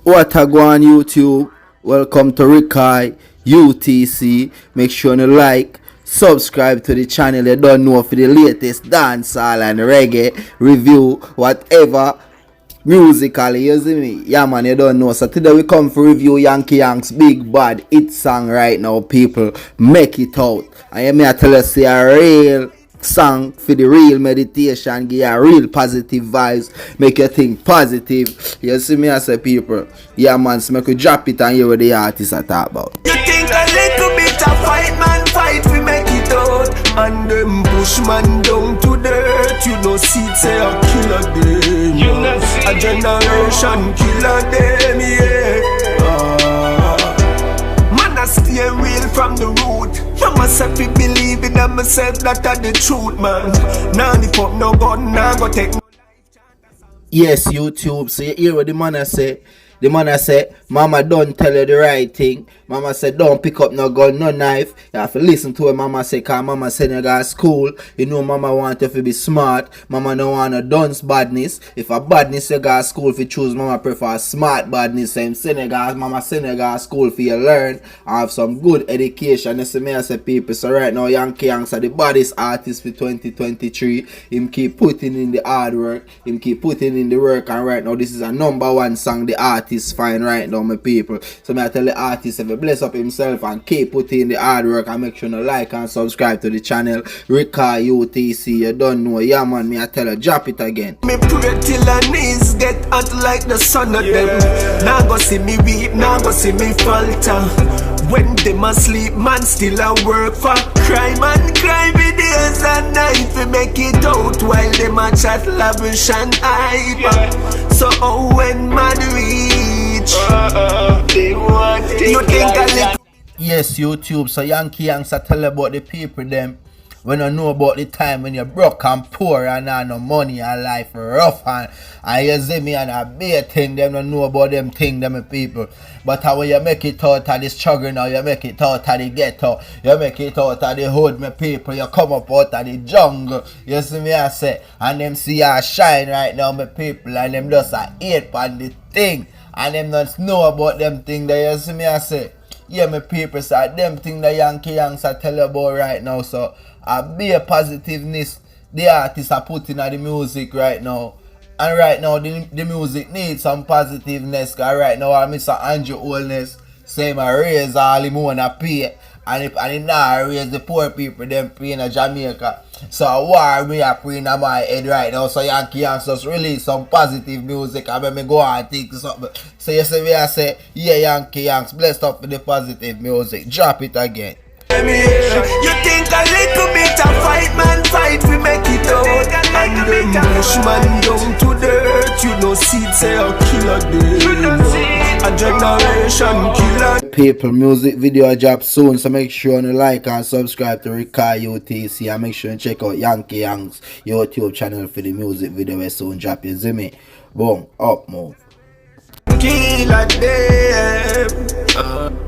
What a go on YouTube. Welcome to reggae, U.T.C. Make sure you like, subscribe to the channel. You don't know for the latest dancehall and reggae review, whatever musically, you see me? Yeah man, you don't know. So today we come for review Yanky Yanks big bad hit song right now, people. Make it out. And you may tell us a real song for the real meditation, give you real positive vibes, make you think positive. You see me, I say, people. Yeah man, so make you drop it and hear what the artists are talking about. You think a little bit of fight, man, fight, we make it out. And them push man down to dirt. You know, see, say a killer them. A generation killer them, yeah. Man, I stay real from the root. You must have to believe in myself, that are the truth, man. Now the fuck no gun, now go take no life. Yes, YouTube. So you hear what the man say? The man say, Mama don't tell you the right thing. Mama said, don't pick up no gun, no knife. You have to listen to what Mama say, cause Mama send you go to school. You know Mama want you to be smart. Mama don't want no dunce badness. If a badness you go to school, if you choose, Mama prefer smart badness. Same Senegal, Mama send you go to school for you learn and have some good education. You see me, I say, people. So right now, Yanky Yanks are the baddest artist for 2023. Him keep putting in the hard work. Him keep putting in the work. And right now, this is a #1 song the artist find right now, my people. So me I tell the artist, if he bless up himself and keep putting in the hard work, and make sure you like and subscribe to the channel. reggae U.T.C. You don't know. Yeah man, me I tell you, drop it again. Me pray till her knees get hot like the sun of them. Now go see me weep, now go see me falter. When them asleep, man still a work for crime and crime days and night. We make it out while them a chat lavish and hype. So when man reach, they want it. You think a little. Yes, YouTube. So Yanky Yanks I tell about the people them when you know about the time when you're broke and poor and have no money and life rough and you see me and a bad thing, them don't know about them thing, them people. But how you make it out of the struggle now, you make it out of the ghetto, you make it out of the hood, my people, you come up out of the jungle, you see me I say, and them see you shine right now, my people, and them just a hate on the thing, and them don't know about them thing that you see me I say. Yeah, my people, so them thing the Yanky Yanks I tell you about right now, so be a positiveness the artists are putting at the music right now. And right now the music needs some positiveness, cause right now Mr. Andrew Oldness say I raise all him wanna pay, and if now raise the poor people them pay in Jamaica. So a war me a pray in my head right now. So Yanky Yanks just release some positive music and let me go and think something. So you see me I say, yeah Yanky Yanks, blessed up with the positive music. Drop it again. You think a little bit of fight, man, fight, we make it out. And them push man down to dirt. You know, seed say a killer them. A generation killer. People, music video drop soon, so make sure you like and subscribe to reggae U.T.C. and make sure you check out Yanky Yanks YouTube channel for the music video where soon drop. You see me? Boom, up move. Killer them.